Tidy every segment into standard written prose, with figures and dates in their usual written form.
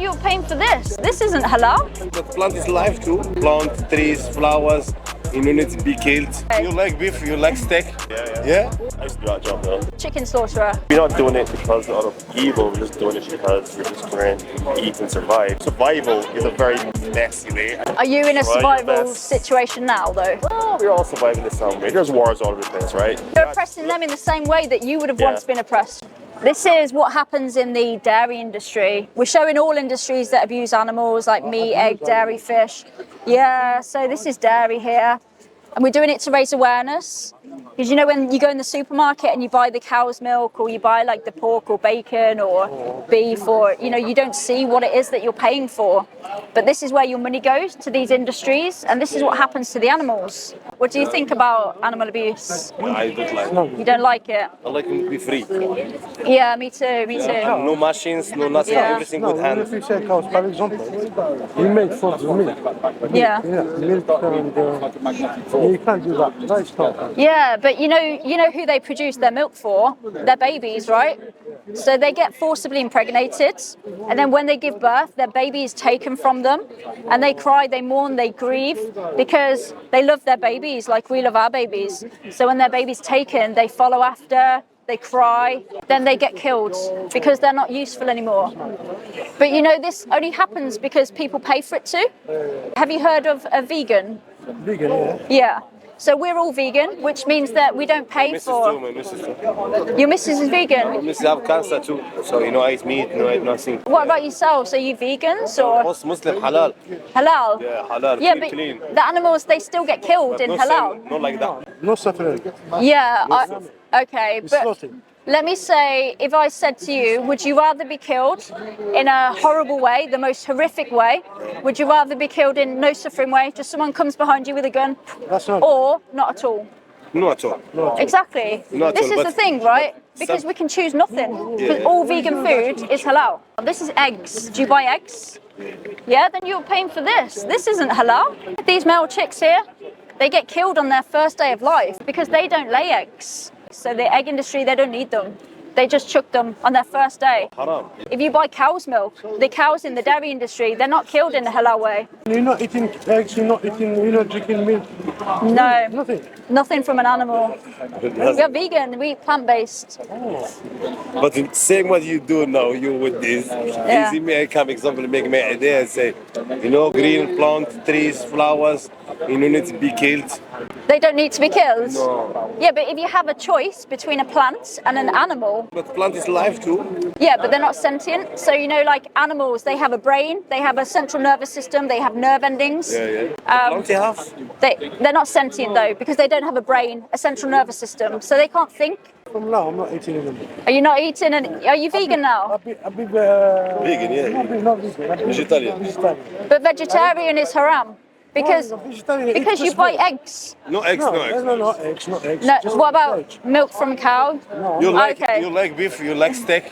you're paying for this. This isn't halal. But plant is life too. Plant, trees, flowers. You don't need to be killed. You like beef, you like steak? Yeah? I used to do that job though. Chicken slaughterer. We're not doing it because of evil, we're just doing it because we're just trying to eat and survive. Survival is a very messy way. Are you in a survival situation now though? Well, we're all surviving in some way. There's wars all over the place, right? You're oppressing them in the same way that you would have once been oppressed. This is what happens in the dairy industry. We're showing all industries that abuse animals like meat, egg, dairy, fish. Yeah, so this is dairy here. And we're doing it to raise awareness. Because you know when you go in the supermarket and you buy the cow's milk or you buy like the pork or bacon or beef or, you know, you don't see what it is that you're paying for. But this is where your money goes, to these industries, and this is what happens to the animals. What do you think about animal abuse? I don't like it. You don't like it? I like it to be free. Yeah, me too, me too. No machines, no nothing, everything with hand. If you say cows, for example, you make for the milk. Yeah. Milk and you can't do that. That's not. Yeah, but you know who they produce their milk for? Their babies, right? So they get forcibly impregnated, and then when they give birth, their baby is taken from them, and they cry, they mourn, they grieve, because they love their babies like we love our babies. So when their baby's taken, they follow after, they cry, then they get killed because they're not useful anymore. But you know, this only happens because people pay for it too. Have you heard of a vegan? Vegan, yeah. Yeah. So we're all vegan, which means that we don't pay for... My missus too. Your missus is vegan? My missus have cancer too, so you know I eat meat, no I eat nothing. What about yourself? So you vegans or Muslim halal. halal? Yeah, halal, Yeah, clean, but clean. the animals, they still get killed in No halal. same, not like that. No suffering. Yeah, okay, It's but slaughtering. let me say, if I said to you, would you rather be killed in a horrible way, the most horrific way? Would you rather be killed in no suffering way, just someone comes behind you with a gun? That's not. Or not at all? No at all. Exactly. Not This all, is but the thing, right? Because we can choose nothing. Because all vegan food is halal. This is eggs. Do you buy eggs? Yeah, then you're paying for this. This isn't halal. These male chicks here, they get killed on their first day of life because they don't lay eggs. So the egg industry, they don't need them. They just chuck them on their first day. Haram. If you buy cow's milk, the cows in the dairy industry, they're not killed in the halal way. You're not eating eggs, you're not eating, you're not drinking milk. No, Nothing. nothing from an animal. We're vegan, we eat plant-based. But saying what you do now, you with this, Yeah. easy me, I come example, make my idea and say, you know, green plant, trees, flowers, you don't need to be killed. They don't need to be killed. No. Yeah, but if you have a choice between a plant and an animal, But plant is life too. yeah, but they're not sentient. So, you know, like animals, they have a brain, they have a central nervous system, they have nerve endings. Plant you have. They're not sentient though, because they don't have a brain, a central nervous system, so they can't think. From now, I'm not eating anymore. Are you not eating? Are you vegan now? Vegan, yeah. Not vegan. Vegetarian. Vegetarian. But vegetarian is haram because Vegetarian, because you it's buy just eggs. No eggs, no eggs. No eggs, no eggs. No, Just what about veg. milk from a cow? You like Okay. you like beef, you like steak.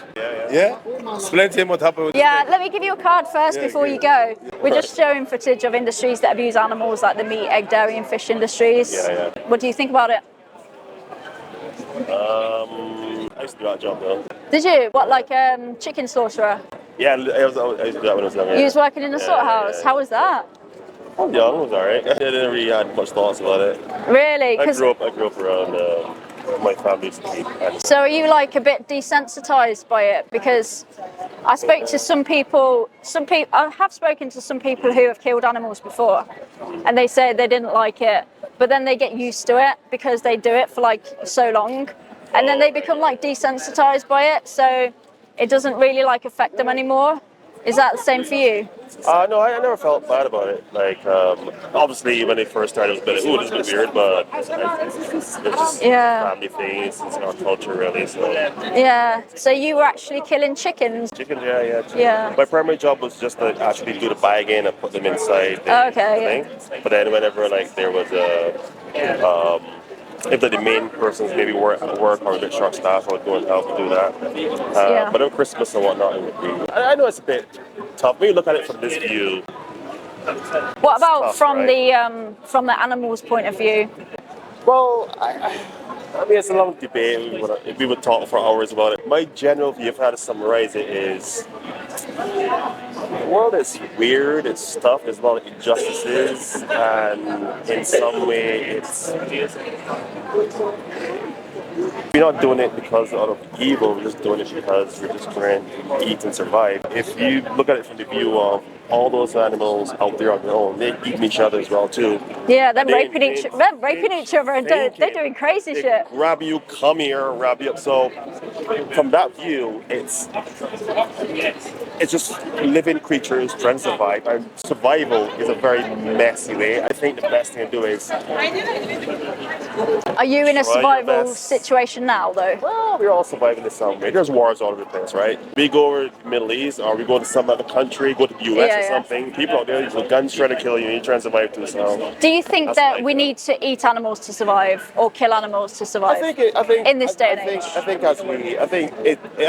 Yeah. Explain to him what happened with Yeah, let me give you a card first before you go. We're just showing footage of industries that abuse animals like the meat, egg, dairy and fish industries. Yeah. What do you think about it? I used to do that job though. Did you? What, like chicken slaughterer? Yeah, I used to do that when I was younger. You was working in a slaughterhouse. How was that? I was young, it was alright. I didn't really have much thoughts about it. Really? I 'Cause- grew up around my family used to keep animals. So are you like a bit desensitized by it? Because I spoke to some people, I have spoken to some people who have killed animals before, and they said they didn't like it, but then they get used to it because they do it for like so long, and then they become like desensitized by it, so it doesn't really like affect them anymore. Is that the same for you? No, I never felt bad about it. Like, obviously, when it first started, it was a bit, this is a bit weird, but it's just Yeah. family thing. It's our culture, really. So, Yeah. So you were actually killing chickens? chickens, yeah. Yeah. My primary job was just to actually do the bagging and put them inside the Okay, thing. But then whenever, like, there was if the main persons maybe work or a bit short staff, I would go and help do that. Yeah. But on Christmas and whatnot, it would be. I know it's a bit tough. When you look at it from this view. What about tough, from right? the animal's point of view? Well, I mean, it's a long debate. We would talk for hours about it. My general view, if I had to summarize it, is the world is weird, it's tough, there's a lot of injustices, and in some way we're not doing it because of evil, we're just doing it because we're just trying to eat and survive. If you look at it from the view of all those animals out there on their own, they're eating each other as well too. Yeah, they're raping each other and they're doing crazy shit. Grab you, come here, wrap you up. So from that view, it's just living creatures trying to survive, and survival is a very messy way. I think the best thing to do is. Are you in a survival situation now, though? Well, we're all surviving in some way. There's wars all over the place, right? We go over to the Middle East, or we go to some other country, go to the US or something. People out there with guns trying to kill you, and you're trying to survive too. So. Do you think that we need to eat animals to survive, or kill animals to survive? I think in this day and age. I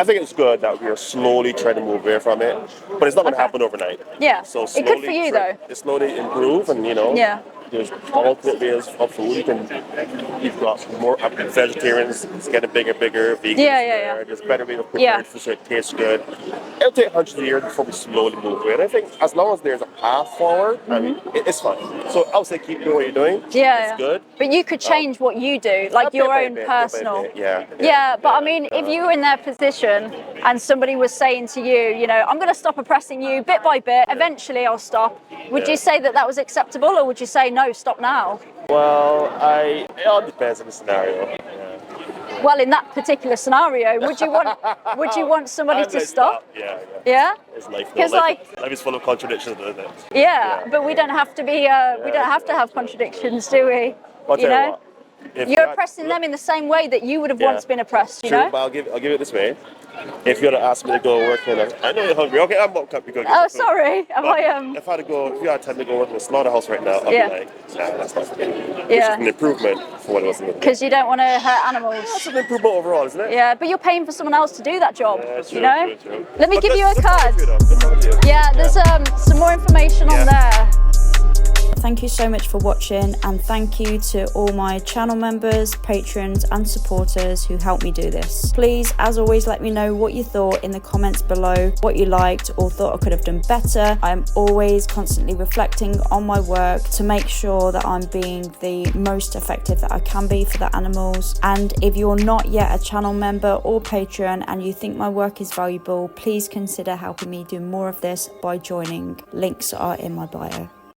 think it's good that we are slowly trying to move away from it, but it's not going to happen overnight. Yeah. So it could for you though. It's slowly improve, and Yeah. There's alternate ways of food. You've got more vegetarians. It's getting bigger. Vegans. Yeah. There's better way of preparing food so it tastes good. It'll take hundreds of years before we slowly move away. And I think as long as there's a path forward, I mean, it's fine. So I would say keep doing what you're doing. Yeah. It's good. But you could change what you do, like your own personal. Yeah. But I mean, if you were in their position and somebody was saying to you, I'm going to stop oppressing you bit by bit. Eventually, I'll stop. Would you say that was acceptable, or would you say no, stop now? Well, it all depends on the scenario. Yeah. Well, in that particular scenario, would you want somebody to stop? Yeah. It's life. Because life is full of contradictions, isn't it? Yeah, but we don't have to be. We don't have to have contradictions, do we? I'll tell you what. You're oppressing them in the same way that you would have once been oppressed. You know. But I'll give it this way. If you're gonna ask me to go work in I know you're hungry. Okay, I'm not going to go. Oh, sorry. If I had to go, if you had time to go work in a slaughterhouse right now, I'd be like, nah, that's not for me. Which is an improvement for what it was. Because you don't want to hurt animals. That's an improvement overall, isn't it? Yeah, but you're paying for someone else to do that job. True, true. Let me give you a card. Yeah, there's some more information on there. Thank you so much for watching, and thank you to all my channel members, patrons and supporters who helped me do this. Please, as always, let me know what you thought in the comments below, what you liked or thought I could have done better. I'm always constantly reflecting on my work to make sure that I'm being the most effective that I can be for the animals. And if you're not yet a channel member or patron and you think my work is valuable, please consider helping me do more of this by joining. Links are in my bio.